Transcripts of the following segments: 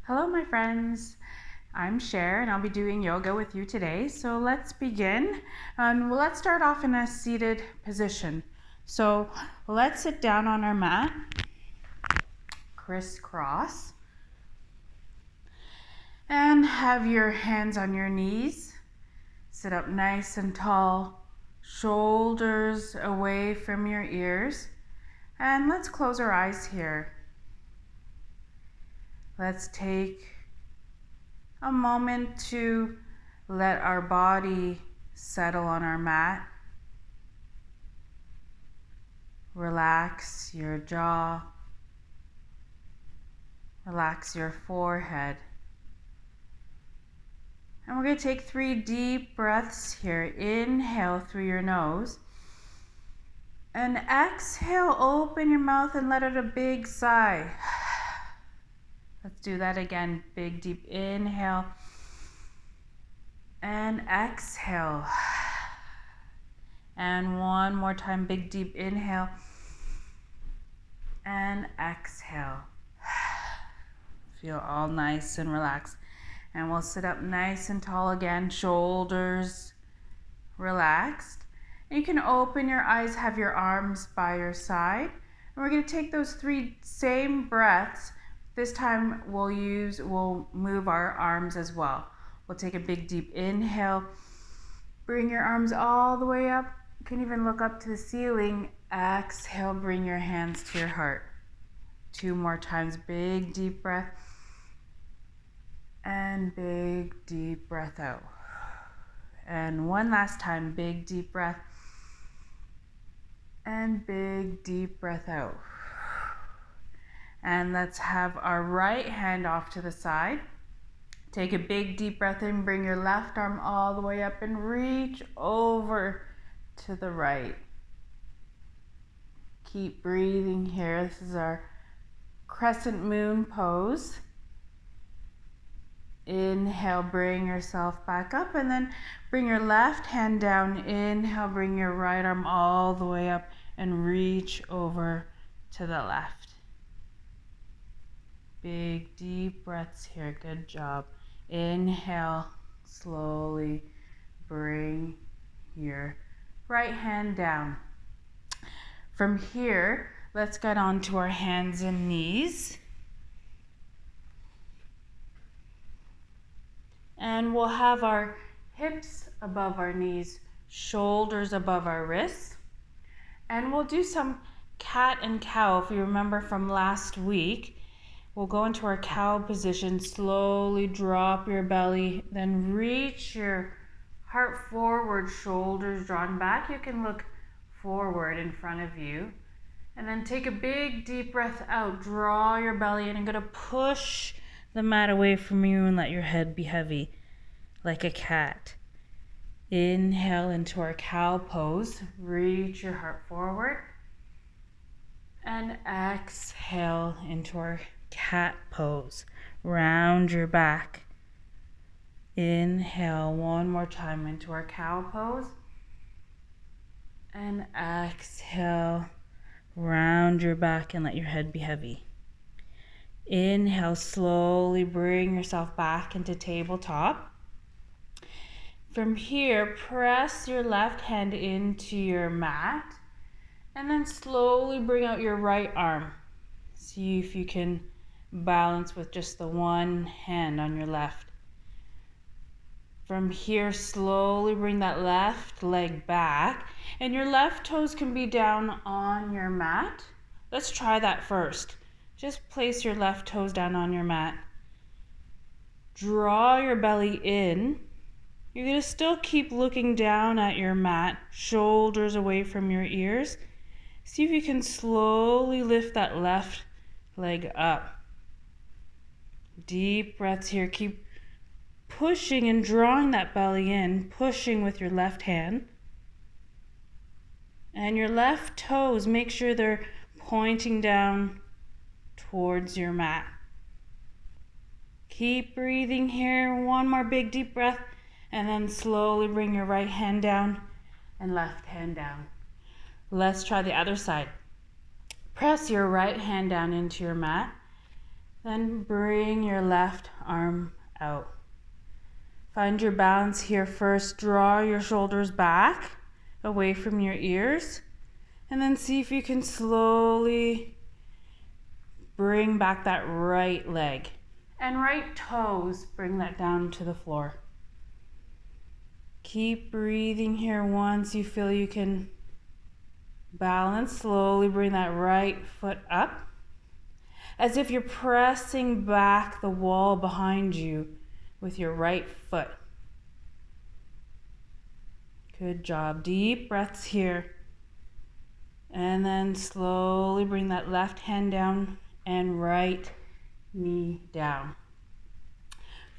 Hello, my friends. I'm Cher and I'll be doing yoga with you today. So let's begin. Let's start off in a seated position. So let's sit down on our mat, crisscross, and have your hands on your knees. Sit up nice and tall, shoulders away from your ears. And let's close our eyes here. Let's take a moment to let our body settle on our mat. Relax your jaw. Relax your forehead. And we're going to take 3 deep breaths here. Inhale through your nose. And exhale, open your mouth and let out a big sigh. Let's do that again. Big, deep inhale. And exhale. And one more time, big, deep inhale. And exhale. Feel all nice and relaxed. And we'll sit up nice and tall again, shoulders relaxed. And you can open your eyes, have your arms by your side. And we're going to take those 3 same breaths. This time we'll move our arms as well. We'll take a big deep inhale. Bring your arms all the way up. You can even look up to the ceiling. Exhale, bring your hands to your heart. 2 more times, big deep breath. And big deep breath out. And one last time, big deep breath. And big deep breath out. And let's have our right hand off to the side. Take a big deep breath in, bring your left arm all the way up and reach over to the right. Keep breathing here. This is our crescent moon pose. Inhale, bring yourself back up and then bring your left hand down. Inhale, bring your right arm all the way up and reach over to the left. Big deep breaths here. Good job. Inhale, slowly bring your right hand down. From here, let's get on to our hands and knees. And we'll have our hips above our knees, shoulders above our wrists. And we'll do some cat and cow. If you remember from last week, we'll go into our cow position, slowly drop your belly, then reach your heart forward, shoulders drawn back. You can look forward in front of you. And then take a big deep breath out, draw your belly in, and going to push the mat away from you and let your head be heavy like a cat. Inhale into our cow pose, reach your heart forward. And exhale into our cat pose. Round your back. Inhale one more time into our cow pose. And exhale, round your back and let your head be heavy. Inhale, slowly bring yourself back into tabletop. From here, press your left hand into your mat. And then slowly bring out your right arm. See if you can balance with just the one hand on your left. From here, slowly bring that left leg back. And your left toes can be down on your mat. Let's try that first. Just place your left toes down on your mat. Draw your belly in. You're going to still keep looking down at your mat, shoulders away from your ears. See if you can slowly lift that left leg up. Deep breaths here. Keep pushing and drawing that belly in, pushing with your left hand. And your left toes, make sure they're pointing down towards your mat. Keep breathing here. One more big deep breath. And then slowly bring your right hand down and left hand down. Let's try the other side. Press your right hand down into your mat Then bring your left arm out. Find your balance here first. Draw your shoulders back away from your ears. And then see if you can slowly bring back that right leg. And right toes, bring that down to the floor. Keep breathing here. Once you feel you can balance, slowly bring that right foot up, as if you're pressing back the wall behind you with your right foot. Good job. Deep breaths here. And then slowly bring that left hand down and right knee down.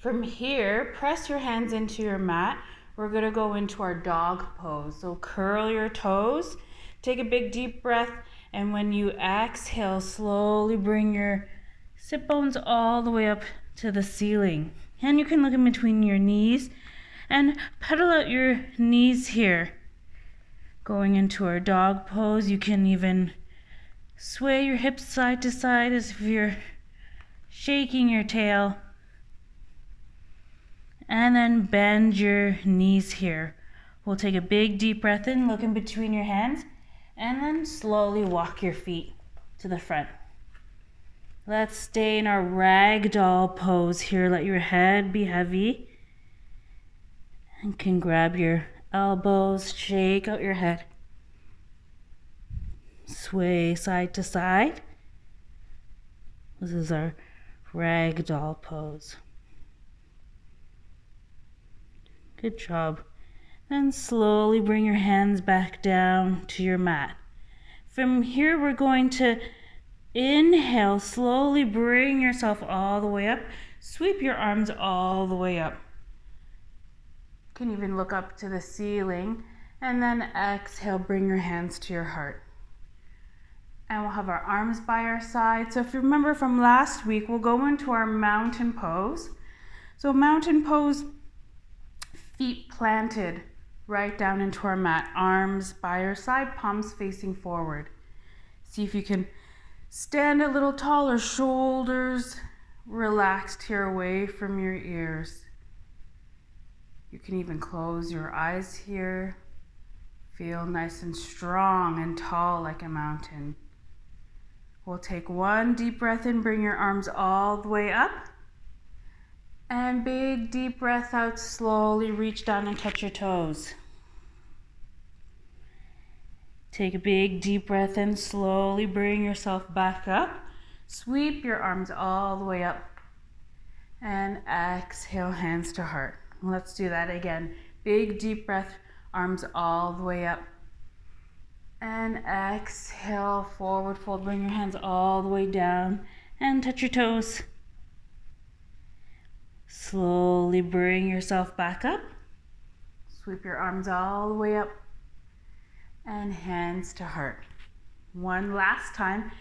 From here, press your hands into your mat. We're going to go into our dog pose. So curl your toes, take a big deep breath, and when you exhale, slowly bring your sit bones all the way up to the ceiling. And you can look in between your knees and pedal out your knees here. Going into our dog pose, you can even sway your hips side to side as if you're shaking your tail. And then bend your knees here. We'll take a big deep breath in, look in between your hands, and then slowly walk your feet to the front. Let's stay in our ragdoll pose here. Let your head be heavy. And can grab your elbows, shake out your head. Sway side to side. This is our ragdoll pose. Good job. Then slowly bring your hands back down to your mat. From here, we're going to inhale, slowly bring yourself all the way up. Sweep your arms all the way up. You can even look up to the ceiling. And then exhale, bring your hands to your heart. And we'll have our arms by our side. So if you remember from last week, we'll go into our mountain pose. So mountain pose, feet planted right down into our mat, arms by your side, palms facing forward. See if you can stand a little taller, shoulders relaxed here away from your ears. You can even close your eyes here. Feel nice and strong and tall like a mountain. We'll take one deep breath in, bring your arms all the way up. And big deep breath out, slowly reach down and touch your toes. Take a big deep breath in, slowly bring yourself back up. Sweep your arms all the way up. And exhale, hands to heart. Let's do that again. Big deep breath, arms all the way up. And exhale, forward fold, bring your hands all the way down and touch your toes. Slowly bring yourself back up. Sweep your arms all the way up and hands to heart. One last time.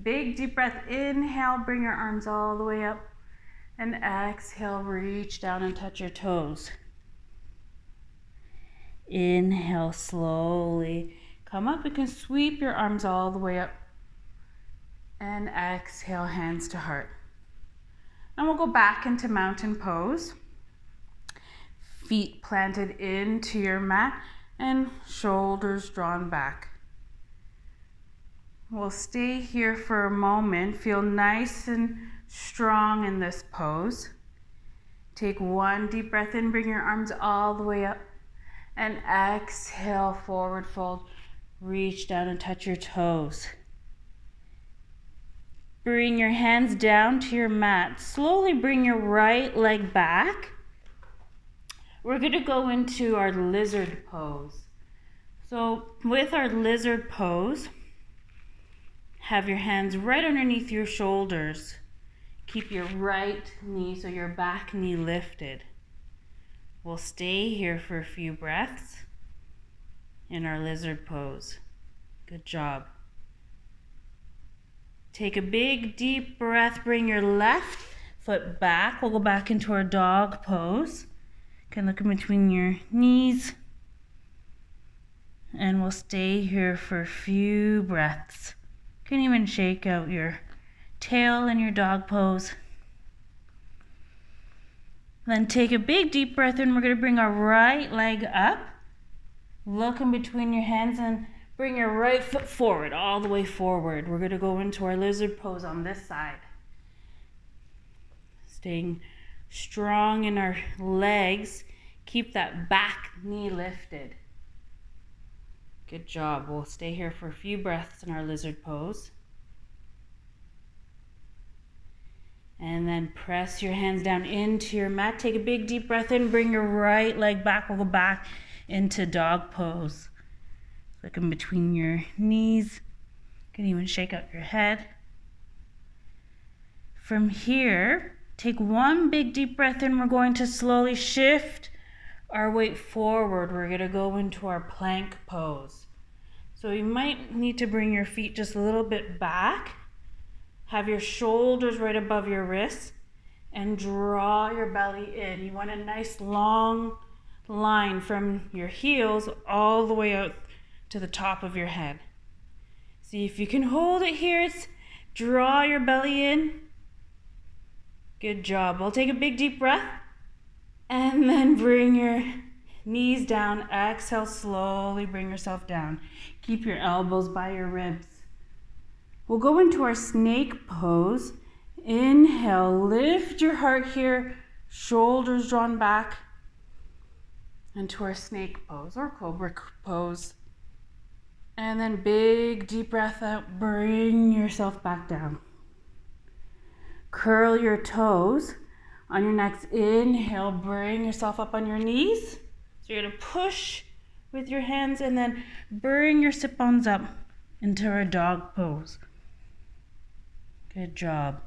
Big deep breath. Inhale, bring your arms all the way up. And exhale, reach down and touch your toes. Inhale, slowly come up. You can sweep your arms all the way up. And exhale, hands to heart. And we'll go back into mountain pose. Feet planted into your mat and shoulders drawn back. We'll stay here for a moment. Feel nice and strong in this pose. Take one deep breath in, bring your arms all the way up. And exhale, forward fold. Reach down and touch your toes. Bring your hands down to your mat. Slowly bring your right leg back. We're going to go into our lizard pose. So with our lizard pose, have your hands right underneath your shoulders. Keep your right knee, so your back knee lifted. We'll stay here for a few breaths in our lizard pose. Good job. Take a big deep breath. Bring your left foot back. We'll go back into our dog pose. You can look in between your knees. And we'll stay here for a few breaths. You can even shake out your tail in your dog pose. Then take a big deep breath in. We're going to bring our right leg up. Look in between your hands and bring your right foot forward, all the way forward. We're going to go into our lizard pose on this side. Staying strong in our legs. Keep that back knee lifted. Good job. We'll stay here for a few breaths in our lizard pose. And then press your hands down into your mat. Take a big deep breath in. Bring your right leg back. We'll go back into dog pose. Look in between your knees. You can even shake out your head. From here, take one big deep breath in. We're going to slowly shift our weight forward. We're going to go into our plank pose. So you might need to bring your feet just a little bit back. Have your shoulders right above your wrists and draw your belly in. You want a nice long line from your heels all the way out to the top of your head. See if you can hold it here. Draw your belly in. Good job. I'll take a big deep breath and then bring your knees down. Exhale, slowly bring yourself down. Keep your elbows by your ribs. We'll go into our snake pose. Inhale, lift your heart here, shoulders drawn back. Into our snake pose or cobra pose. And then big deep breath out, bring yourself back down. Curl your toes. On your next inhale, bring yourself up on your knees. So you're going to push with your hands and then bring your sit bones up into our dog pose. Good job.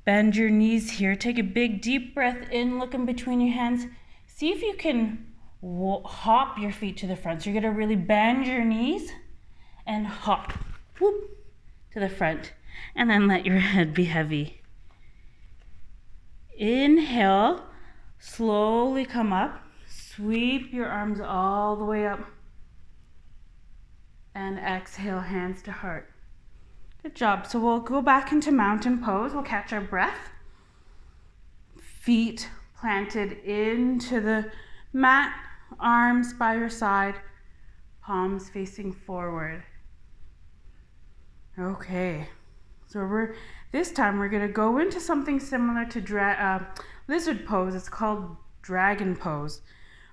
Bend your knees here. Take a big deep breath in. Look in between your hands. See if you can hop your feet to the front. So you're going to really bend your knees and hop whoop, to the front. And then let your head be heavy. Inhale. Slowly come up. Sweep your arms all the way up. And exhale, hands to heart. Good job. So we'll go back into mountain pose. We'll catch our breath. Feet planted into the mat, arms by your side, palms facing forward. Okay. So this time we're going to go into something similar to lizard pose. It's called dragon pose.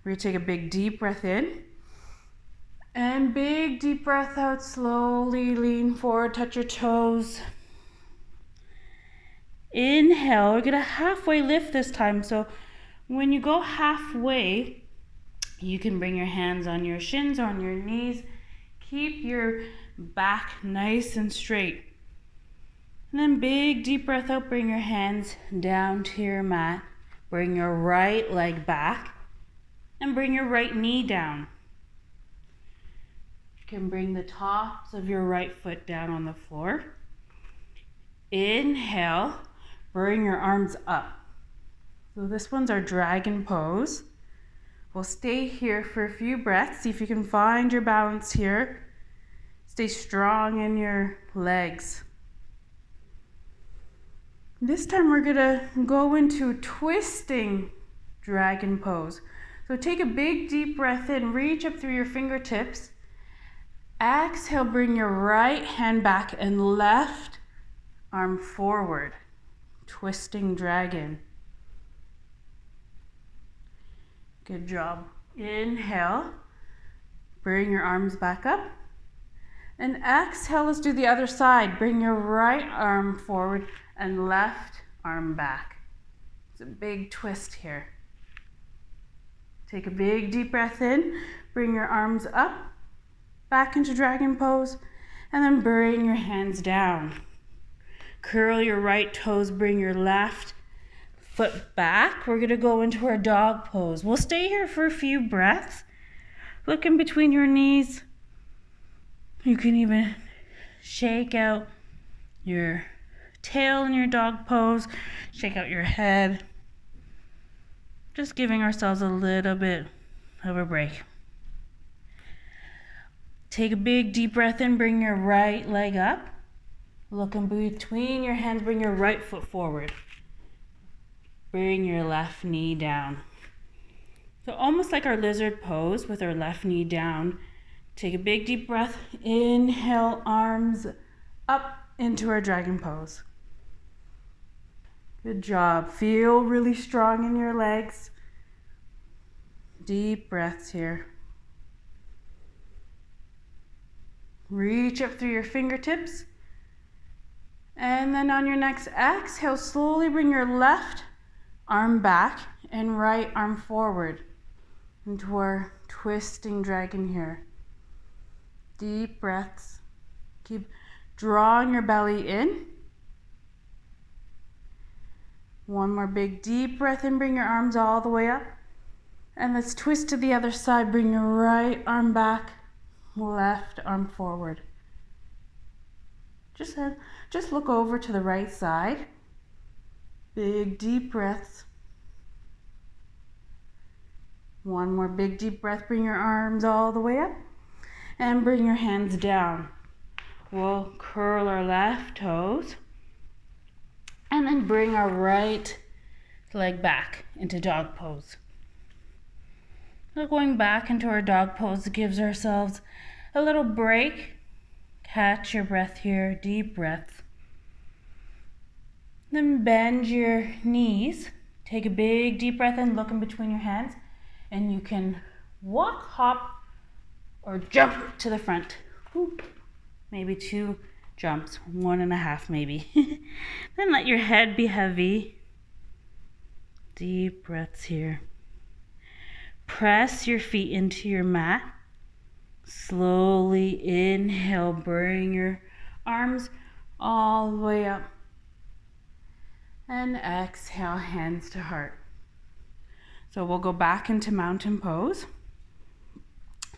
We're going to take a big deep breath in. And big deep breath out, slowly lean forward, touch your toes. Inhale, we're going to halfway lift this time. So when you go halfway, you can bring your hands on your shins or on your knees. Keep your back nice and straight. And then big deep breath out, bring your hands down to your mat. Bring your right leg back and bring your right knee down. You can bring the tops of your right foot down on the floor. Inhale, bring your arms up. So this one's our dragon pose. We'll stay here for a few breaths. See if you can find your balance here. Stay strong in your legs. This time we're gonna go into twisting dragon pose. So take a big deep breath in, reach up through your fingertips. Exhale, bring your right hand back and left arm forward. Twisting dragon. Good job. Inhale, bring your arms back up. And exhale, let's do the other side. Bring your right arm forward and left arm back. It's a big twist here. Take a big deep breath in. Bring your arms up, back into dragon pose, and then bring your hands down. Curl your right toes, bring your left foot back. We're gonna go into our dog pose. We'll stay here for a few breaths. Look in between your knees. You can even shake out your tail in your dog pose, shake out your head. Just giving ourselves a little bit of a break. Take a big deep breath in, bring your right leg up. Look in between your hands, bring your right foot forward. Bring your left knee down. So almost like our lizard pose with our left knee down. Take a big deep breath. Inhale, arms up into our dragon pose. Good job. Feel really strong in your legs. Deep breaths here. Reach up through your fingertips. And then on your next exhale, slowly bring your left arm back and right arm forward into our twisting dragon here. Deep breaths. Keep drawing your belly in. One more big deep breath in, bring your arms all the way up. And let's twist to the other side, bring your right arm back, left arm forward. Just look over to the right side. Big deep breaths. One more big deep breath, bring your arms all the way up and bring your hands down. We'll curl our left toes and then bring our right leg back into dog pose. So going back into our dog pose gives ourselves a little break. Catch your breath here, deep breaths. Then bend your knees. Take a big deep breath in, look in between your hands, and you can walk, hop, or jump to the front. Ooh, maybe 2 jumps, 1.5 maybe. Then let your head be heavy. Deep breaths here. Press your feet into your mat. Slowly inhale, bring your arms all the way up. And exhale, hands to heart. So we'll go back into mountain pose.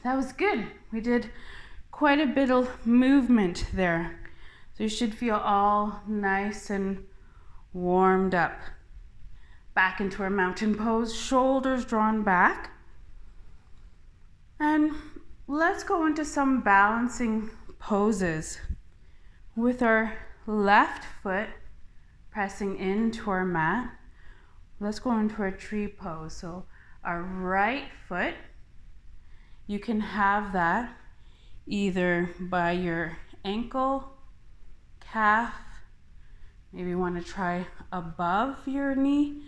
That was good. We did quite a bit of movement there. So you should feel all nice and warmed up. Back into our mountain pose, shoulders drawn back. And let's go into some balancing poses with our left foot pressing into our mat. Let's go into our tree pose. So our right foot, you can have that either by your ankle, calf, maybe you want to try above your knee.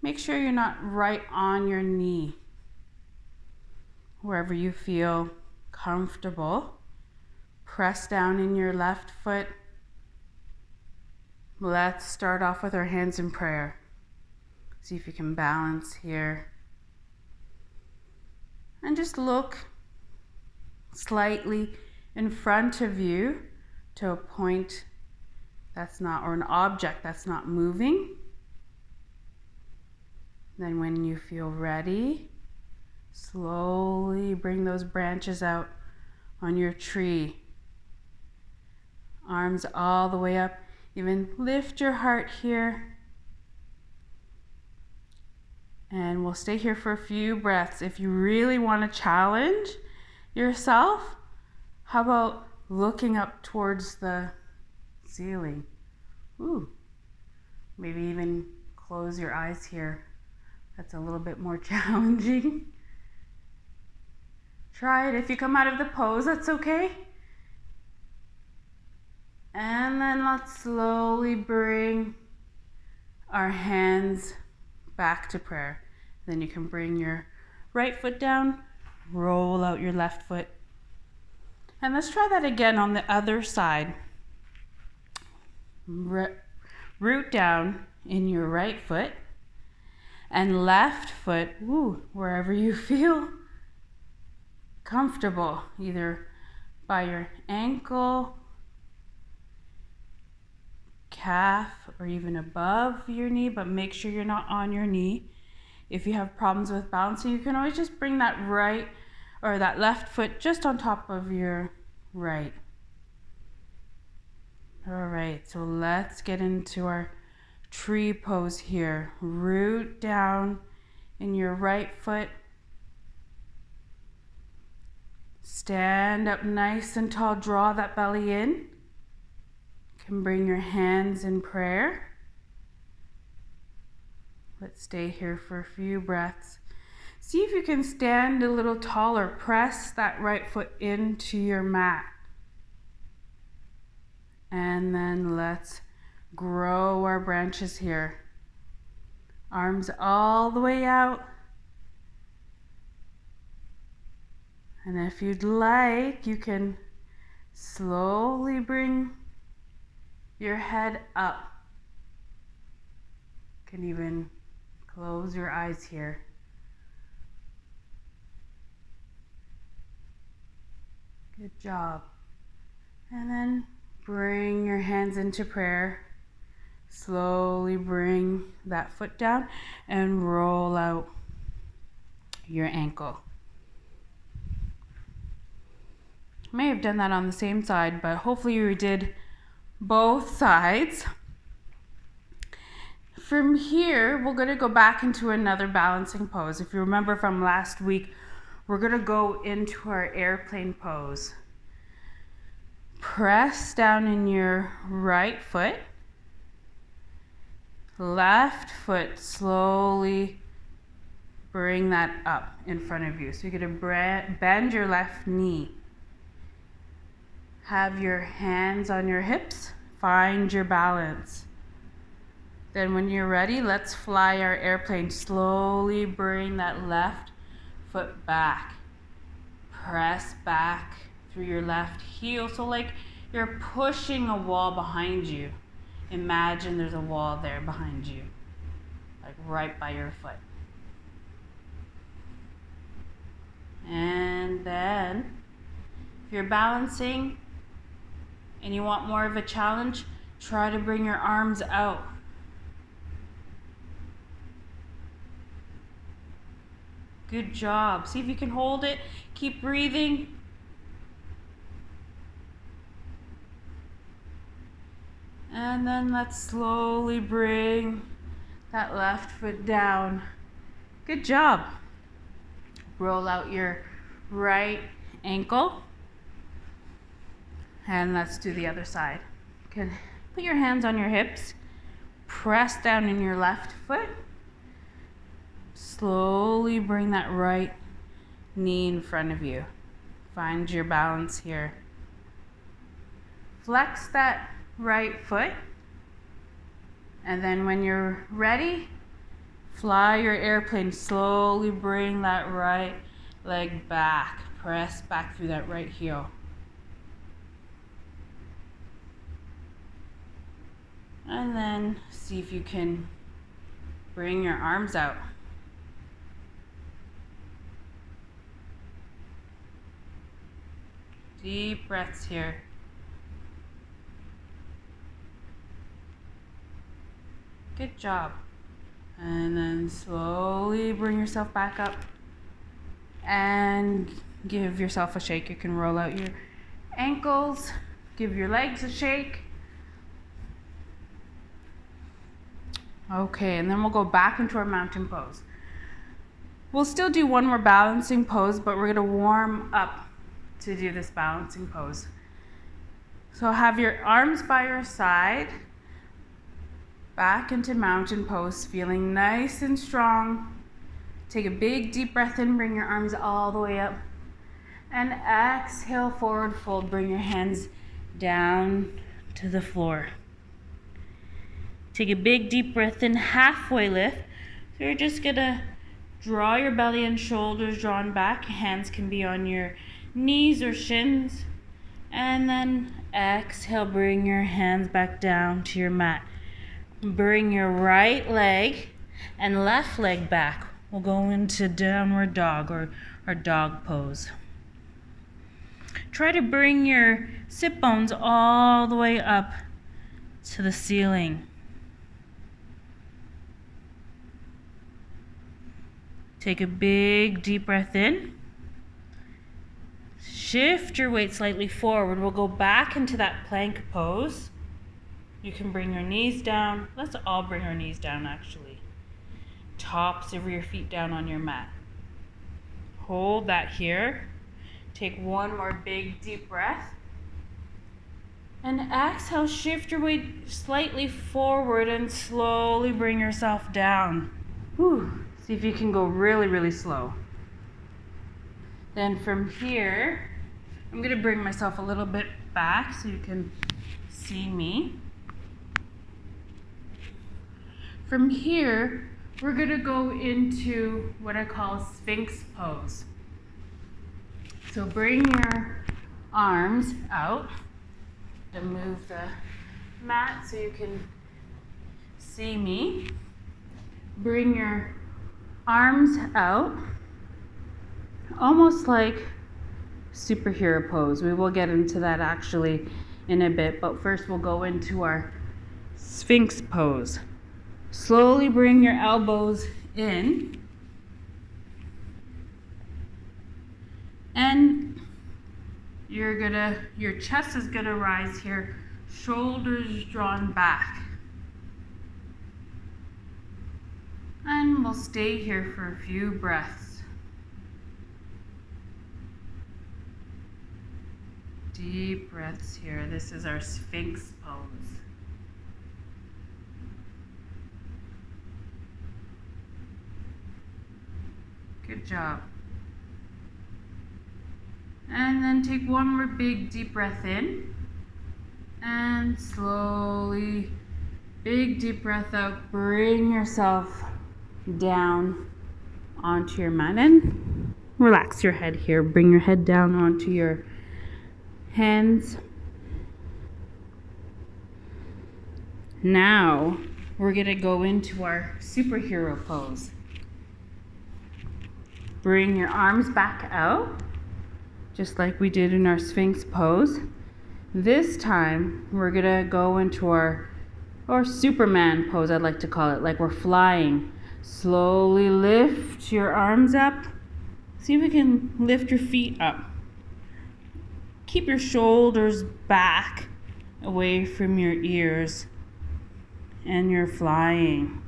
Make sure you're not right on your knee. Wherever you feel comfortable, press down in your left foot. Let's start off with our hands in prayer. See if you can balance here. And just look slightly in front of you to a point that's not, or an object that's not moving. Then when you feel ready, slowly bring those branches out on your tree. Arms all the way up. Even lift your heart here. And we'll stay here for a few breaths. If you really want to challenge yourself, how about looking up towards the ceiling? Ooh, maybe even close your eyes here. That's a little bit more challenging. Try it. If you come out of the pose, that's okay. And then let's slowly bring our hands back to prayer. Then you can bring your right foot down, roll out your left foot. And let's try that again on the other side. Root down in your right foot and left foot, wherever you feel comfortable, either by your ankle, calf, or even above your knee, but make sure you're not on your knee. If you have problems with balancing, you can always just bring that right or that left foot just on top of your right. All right, so let's get into our tree pose here. Root down in your right foot. Stand up nice and tall, draw that belly in. You can bring your hands in prayer. Let's stay here for a few breaths. See if you can stand a little taller. Press that right foot into your mat. And then let's grow our branches here. Arms all the way out. And if you'd like, you can slowly bring your head up. You can even close your eyes here. Good job. And then bring your hands into prayer. Slowly bring that foot down and roll out your ankle. May have done that on the same side, but hopefully you did both sides. From here, we're going to go back into another balancing pose. If you remember from last week, we're going to go into our airplane pose. Press down in your right foot. Left foot, slowly bring that up in front of you. So you're going to bend your left knee. Have your hands on your hips. Find your balance. Then when you're ready, let's fly our airplane. Slowly bring that left foot back. Press back through your left heel. So like you're pushing a wall behind you. Imagine there's a wall there behind you, like right by your foot. And then, if you're balancing and you want more of a challenge, try to bring your arms out. Good job. See if you can hold it. Keep breathing. And then let's slowly bring that left foot down. Good job. Roll out your right ankle. And let's do the other side. Good. Put your hands on your hips. Press down in your left foot. Slowly bring that right knee in front of you. Find your balance here. Flex that right foot. And then when you're ready, fly your airplane. Slowly bring that right leg back. Press back through that right heel. And then see if you can bring your arms out. Deep breaths here. Good job. And then slowly bring yourself back up and give yourself a shake. You can roll out your ankles, give your legs a shake. Okay, and then we'll go back into our mountain pose. We'll still do one more balancing pose, but we're going to warm up to do this balancing pose. So have your arms by your side, back into mountain pose, feeling nice and strong. Take a big deep breath in, bring your arms all the way up. And exhale, forward fold, bring your hands down to the floor. Take a big deep breath in, halfway lift. So you're just gonna draw your belly and shoulders drawn back. Hands can be on your knees or shins. And then exhale, bring your hands back down to your mat. Bring your right leg and left leg back. We'll go into downward dog or dog pose. Try to bring your sit bones all the way up to the ceiling. Take a big deep breath in. Shift your weight slightly forward. We'll go back into that plank pose. You can bring your knees down. Let's all bring our knees down actually. Tops of your feet down on your mat. Hold that here. Take one more big deep breath. And exhale, shift your weight slightly forward and slowly bring yourself down. Whew. See if you can go really, really slow. Then from here, I'm gonna bring myself a little bit back so you can see me. From here, we're gonna go into what I call Sphinx pose. So bring your arms out and move the mat so you can see me. Bring your arms out, almost like superhero pose. We will get into that actually in a bit, but first we'll go into our Sphinx pose. Slowly bring your elbows in and your chest is gonna rise here, shoulders drawn back. And we'll stay here for a few breaths. Deep breaths here. This is our Sphinx pose. Good job. And then take one more big deep breath in. And slowly, big deep breath out. Bring yourself down onto your mat and relax your head here. Bring your head down onto your hands. Now we're going to go into our superhero pose. Bring your arms back out, just like we did in our Sphinx pose. This time we're going to go into our Superman pose, I'd like to call it, like we're flying. Slowly lift your arms up. See if we can lift your feet up. Keep your shoulders back away from your ears. And you're flying.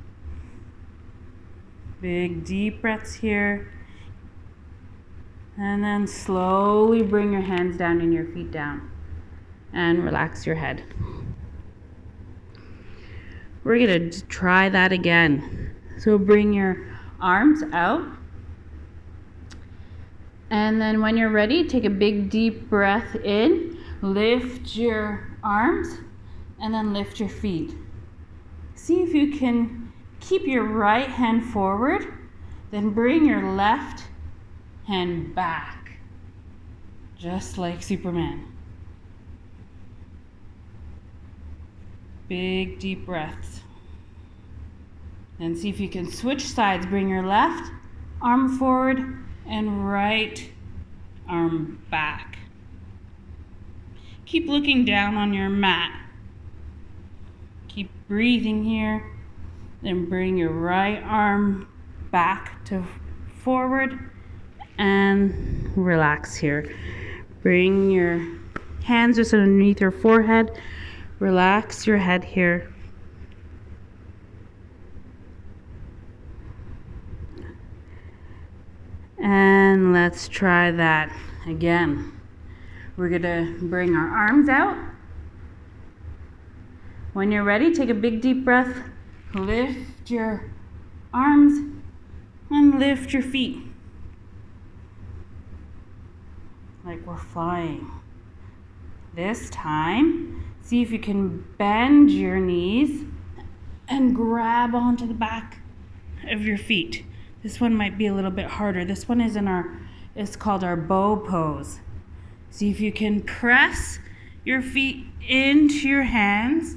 Big deep breaths here. And then slowly bring your hands down and your feet down. And relax your head. We're going to try that again. So bring your arms out. And then when you're ready, take a big deep breath in. Lift your arms and then lift your feet. See if you can keep your right hand forward, then bring your left hand back, just like Superman. Big deep breaths. Then see if you can switch sides. Bring your left arm forward and right arm back. Keep looking down on your mat. Keep breathing here. Then bring your right arm back to forward and relax here. Bring your hands just underneath your forehead. Relax your head here. And let's try that again. We're gonna bring our arms out. When you're ready, take a big deep breath. Lift your arms and lift your feet. Like we're flying. This time, see if you can bend your knees and grab onto the back of your feet. This one might be a little bit harder. This one is it's called our bow pose. See if you can press your feet into your hands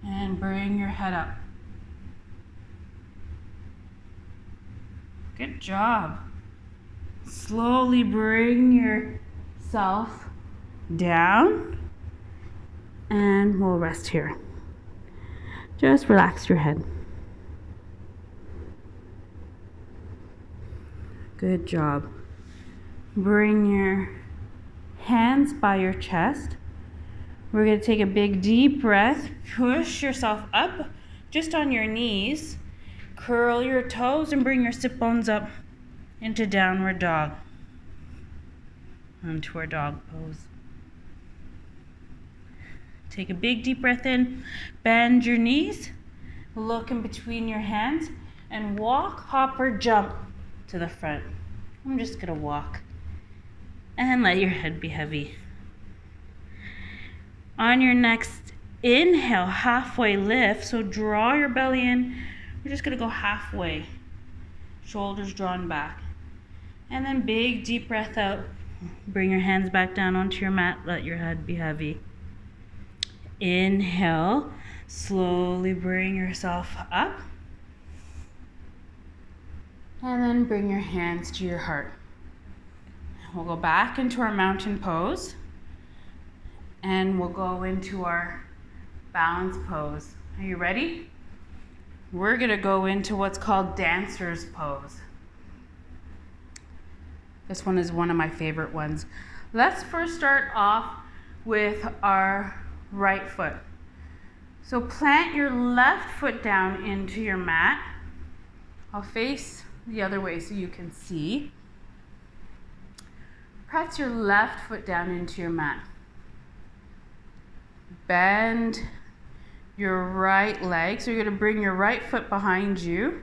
and bring your head up. Good job. Slowly bring yourself down and we'll rest here. Just relax your head. Good job. Bring your hands by your chest. We're going to take a big deep breath. Push yourself up just on your knees. Curl your toes and bring your sit bones up into downward dog. Onto our dog pose. Take a big deep breath in, bend your knees, look in between your hands, and walk, hop, or jump to the front. I'm just gonna walk. And let your head be heavy. On your next inhale, halfway lift. So draw your belly in. We're just gonna go halfway. Shoulders drawn back. And then big deep breath out. Bring your hands back down onto your mat. Let your head be heavy. Inhale. Slowly bring yourself up. And then bring your hands to your heart. We'll go back into our mountain pose. And we'll go into our balance pose. Are you ready? We're gonna go into what's called dancer's pose. This one is one of my favorite ones. Let's first start off with our right foot. So plant your left foot down into your mat. I'll face the other way so you can see. Press your left foot down into your mat. Bend your right leg. So you're going to bring your right foot behind you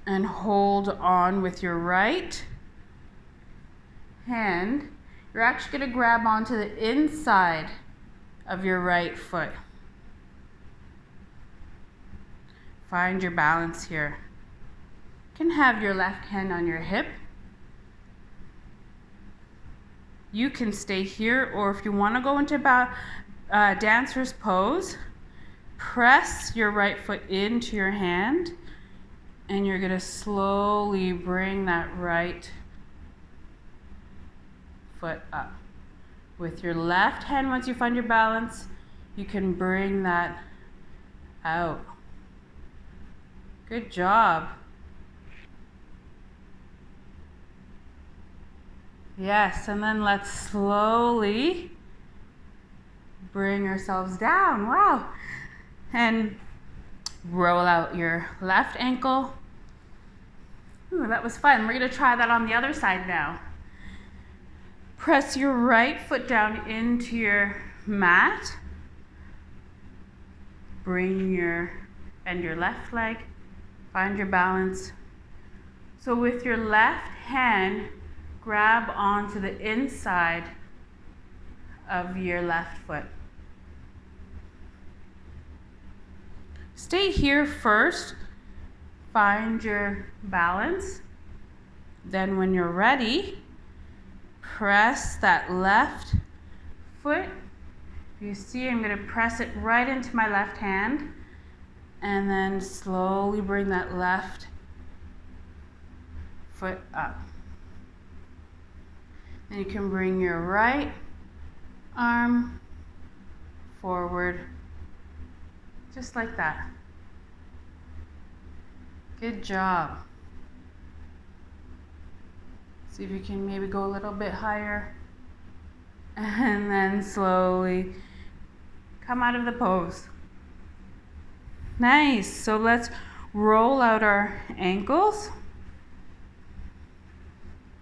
and hold on with your right hand. You're actually going to grab onto the inside of your right foot. Find your balance here. You can have your left hand on your hip. You can stay here, or if you want to go into dancer's pose, press your right foot into your hand, and you're going to slowly bring that right foot up. With your left hand, once you find your balance, you can bring that out. Good job. Yes, and then let's slowly bring ourselves down. Wow. And roll out your left ankle. Ooh, that was fun. We're going to try that on the other side now. Press your right foot down into your mat. Bend your left leg. Find your balance. So with your left hand, grab onto the inside of your left foot. Stay here first. Find your balance. Then when you're ready, press that left foot. You see, I'm going to press it right into my left hand. And then slowly bring that left foot up. Then you can bring your right arm forward, just like that. Good job. See if you can maybe go a little bit higher. And then slowly come out of the pose. Nice. So let's roll out our ankles.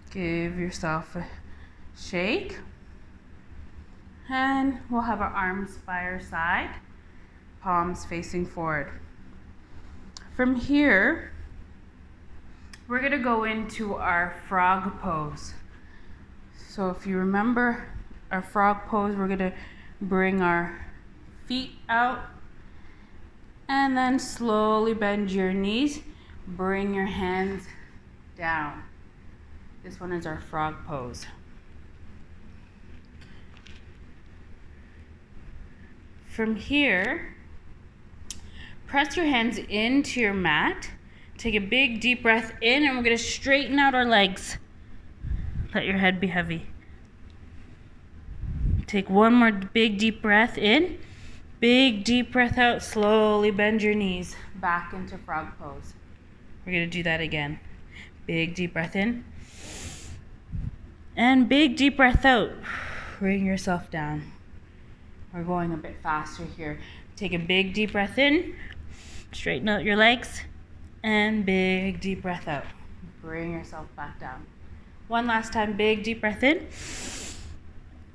Give yourself a shake. And we'll have our arms by our side, palms facing forward. From here, we're going to go into our frog pose. So if you remember our frog pose, we're going to bring our feet out and then slowly bend your knees. Bring your hands down. This one is our frog pose. From here, press your hands into your mat. Take a big deep breath in, and we're going to straighten out our legs. Let your head be heavy. Take one more big deep breath in. Big deep breath out. Slowly bend your knees back into frog pose. We're going to do that again. Big deep breath in. And big deep breath out. Bring yourself down. We're going a bit faster here. Take a big deep breath in. Straighten out your legs. And big deep breath out. Bring yourself back down. One last time. Big deep breath in.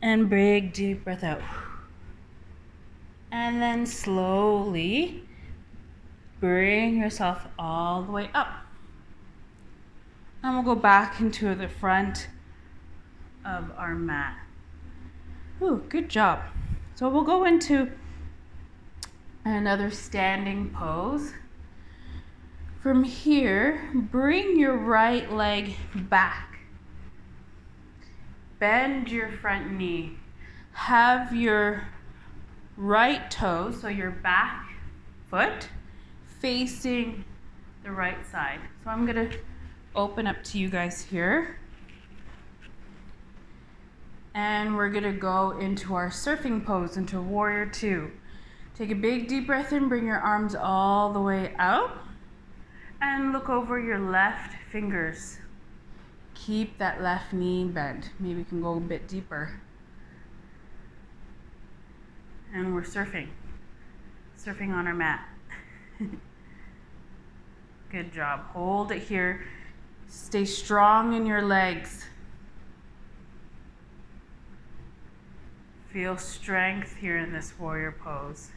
And big deep breath out. And then slowly bring yourself all the way up. And we'll go back into the front of our mat. Ooh, good job. So we'll go into another standing pose. From here, bring your right leg back. Bend your front knee. Have your right toe, so your back foot, facing the right side. So I'm gonna open up to you guys here. And we're gonna go into our surfing pose, into warrior two. Take a big deep breath in, bring your arms all the way out, and look over your left fingers. Keep that left knee bent. Maybe we can go a bit deeper. And we're surfing on our mat. Good job. Hold it here. Stay strong in your legs. Feel strength here in this warrior pose.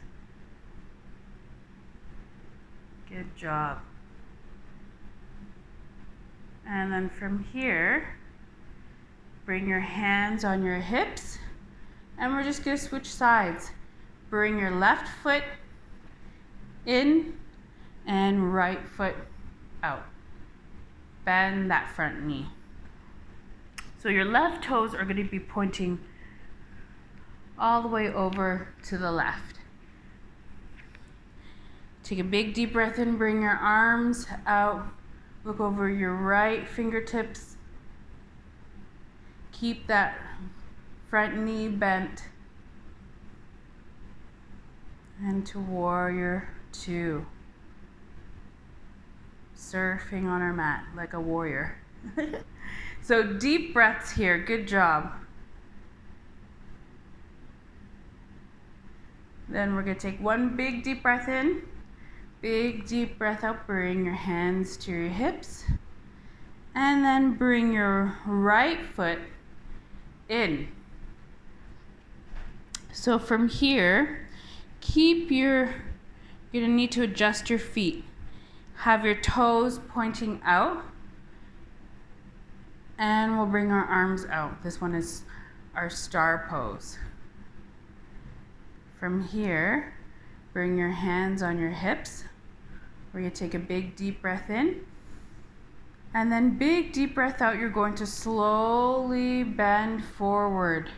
Good job. And then from here, bring your hands on your hips, and we're just gonna switch sides. Bring your left foot in and right foot out. Bend that front knee. So your left toes are gonna be pointing all the way over to the left. Take a big deep breath in, bring your arms out, look over your right fingertips. Keep that front knee bent. And to warrior two. Surfing on our mat like a warrior. So deep breaths here, good job. Then we're gonna take one big deep breath in. Big deep breath out, bring your hands to your hips. And then bring your right foot in. So from here, you're gonna need to adjust your feet. Have your toes pointing out. And we'll bring our arms out. This one is our star pose. From here, bring your hands on your hips. We're gonna take a big deep breath in. And then big deep breath out, you're going to slowly bend forward.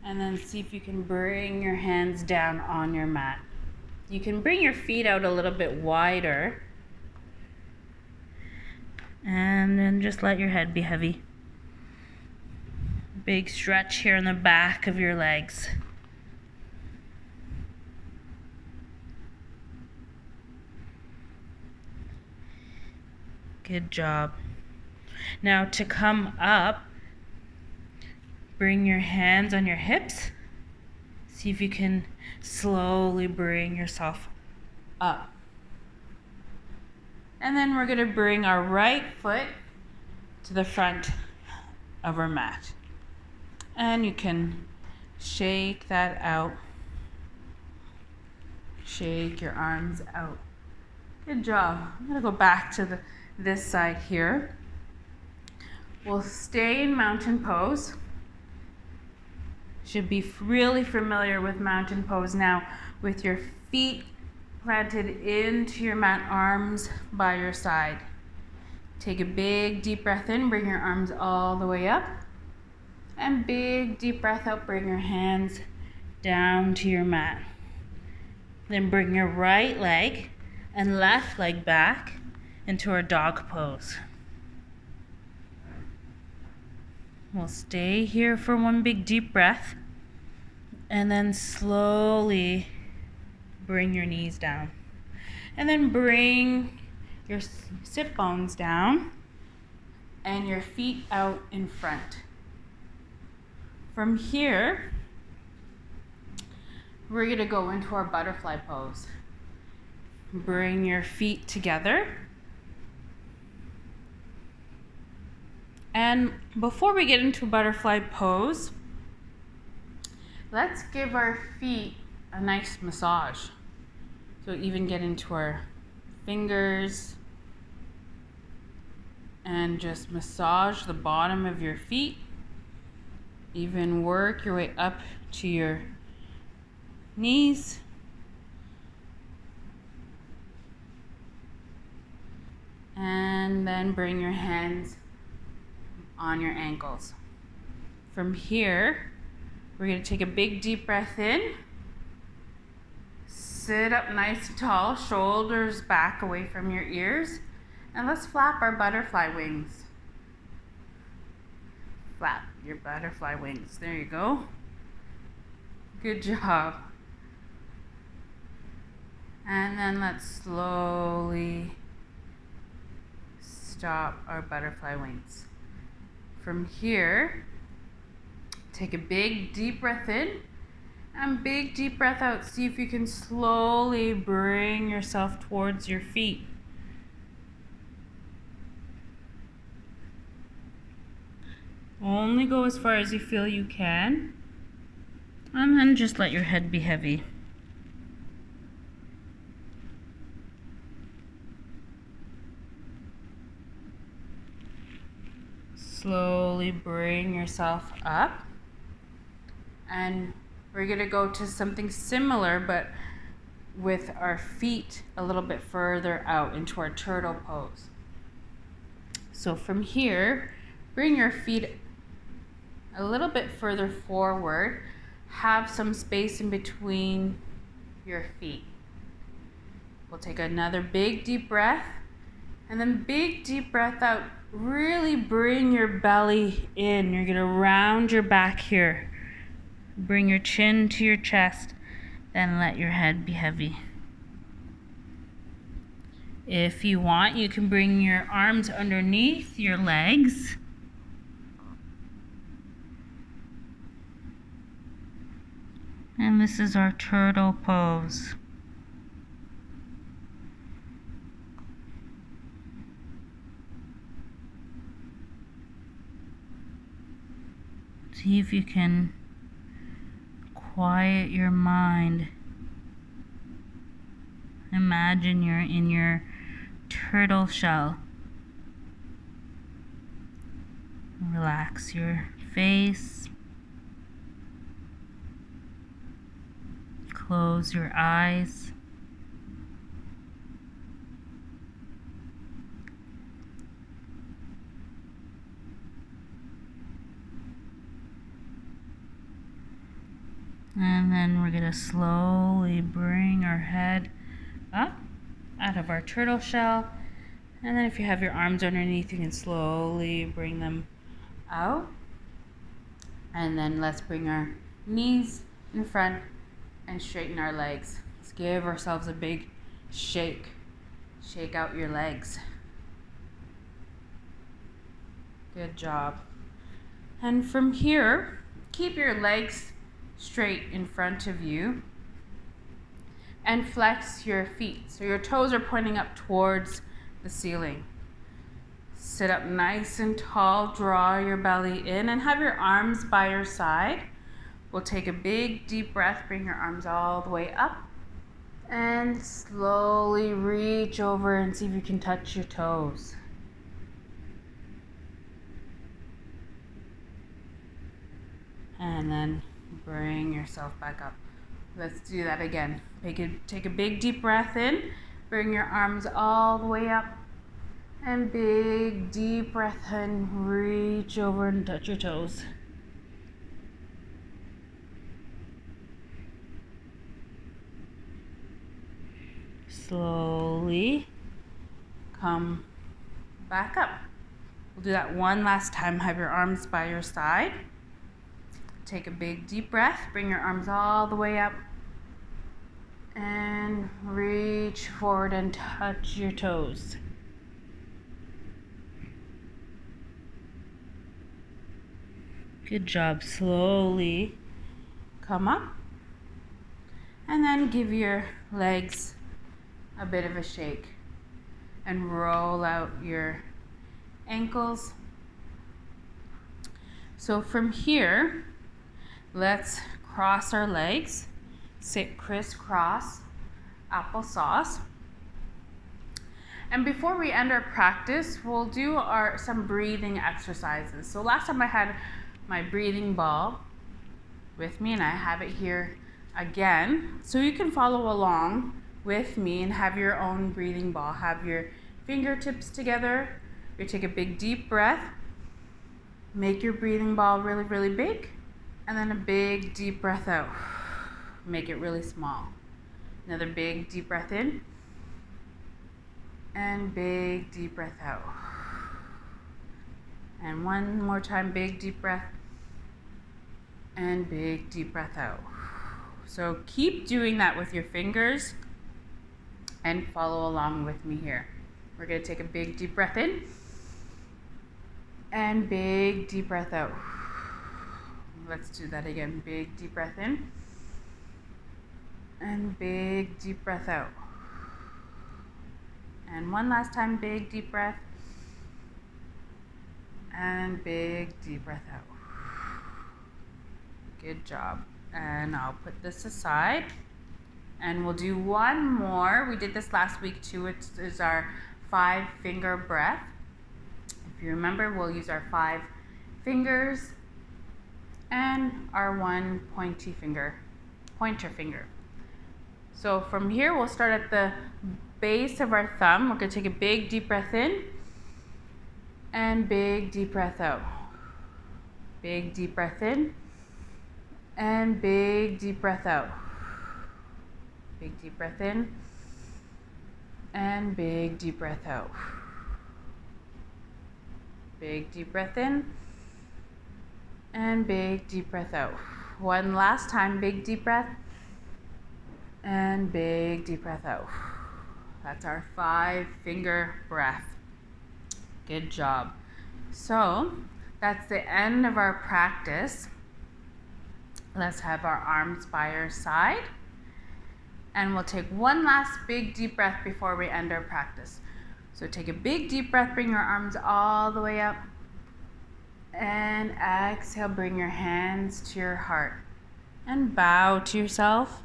And then see if you can bring your hands down on your mat. You can bring your feet out a little bit wider. And then just let your head be heavy. Big stretch here in the back of your legs. Good job. Now to come up, bring your hands on your hips. See if you can slowly bring yourself up. And then we're gonna bring our right foot to the front of our mat. And you can shake that out. Shake your arms out. Good job. I'm gonna go back to this side here. We'll stay in mountain pose. Should be really familiar with mountain pose now, with your feet planted into your mat, arms by your side. Take a big deep breath in, bring your arms all the way up. And big deep breath out, bring your hands down to your mat. Then bring your right leg and left leg back into our dog pose. We'll stay here for one big deep breath, and then slowly bring your knees down. And then bring your sit bones down and your feet out in front. From here, we're gonna go into our butterfly pose. Bring your feet together. And before we get into butterfly pose, let's give our feet a nice massage. So even get into our fingers and just massage the bottom of your feet. Even work your way up to your knees. And then bring your hands on your ankles. From here, we're going to take a big deep breath in. Sit up nice and tall, shoulders back away from your ears. And let's flap our butterfly wings. Flap your butterfly wings. There you go. Good job. And then let's slowly stop our butterfly wings. From here, take a big deep breath in and big deep breath out. See if you can slowly bring yourself towards your feet. Only go as far as you feel you can, and then just let your head be heavy. Slowly bring yourself up, and we're going to go to something similar but with our feet a little bit further out into our turtle pose. So from here, bring your feet a little bit further forward. Have some space in between your feet. We'll take another big deep breath, and then big deep breath out. Really bring your belly in. You're gonna round your back here. Bring your chin to your chest, then let your head be heavy. If you want, you can bring your arms underneath your legs. And this is our turtle pose. See if you can quiet your mind. Imagine you're in your turtle shell. Relax your face. Close your eyes. And then we're going to slowly bring our head up out of our turtle shell. And then if you have your arms underneath, you can slowly bring them out. And then let's bring our knees in front and straighten our legs. Let's give ourselves a big shake. Shake out your legs. Good job. And from here, keep your legs straight in front of you and flex your feet. So your toes are pointing up towards the ceiling. Sit up nice and tall, draw your belly in, and have your arms by your side. We'll take a big deep breath, bring your arms all the way up, and slowly reach over and see if you can touch your toes. And then bring yourself back up. Let's do that again. Take a big deep breath in, bring your arms all the way up, and big deep breath in, reach over and touch your toes. Slowly come back up. We'll do that one last time. Have your arms by your side. Take a big deep breath. Bring your arms all the way up. And reach forward and touch your toes. Good job. Slowly come up. And then give your legs a bit of a shake. And roll out your ankles. So from here, let's cross our legs. sit crisscross applesauce. And before we end our practice, we'll do some breathing exercises. So last time I had my breathing ball with me, and I have it here again. So you can follow along with me and have your own breathing ball. Have your fingertips together. You take a big deep breath. Make your breathing ball really, really big. And then a big deep breath out. Make it really small. Another big deep breath in. And big deep breath out. And one more time, big deep breath. And big deep breath out. So keep doing that with your fingers and follow along with me here. We're going to take a big deep breath in and big deep breath out. Let's do that again. Big deep breath in and big deep breath out. And one last time, big deep breath and big deep breath out. Good job. And I'll put this aside and we'll do one more. We did this last week too. It is our 5-finger breath. If you remember, we'll use our 5 fingers and our 1 pointer finger. So from here, we'll start at the base of our thumb. We're going to take a big deep breath in and big deep breath out. Big deep breath in and big deep breath out. Big deep breath in and big deep breath out. Big deep breath in and big deep breath out. One last time, big deep breath and big deep breath out. That's our 5-finger breath. Good job. So that's the end of our practice. Let's have our arms by our side. And we'll take one last big deep breath before we end our practice. So take a big deep breath, bring your arms all the way up. And exhale, bring your hands to your heart. And bow to yourself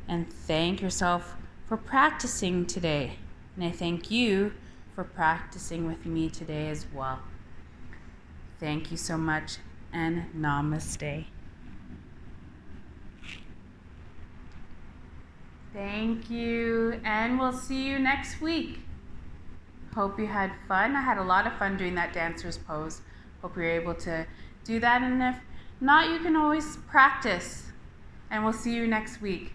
and thank yourself for practicing today. And I thank you for practicing with me today as well. Thank you so much and namaste. Thank you, and we'll see you next week. Hope you had fun. I had a lot of fun doing that dancer's pose. Hope you're able to do that, and if not, you can always practice. And we'll see you next week.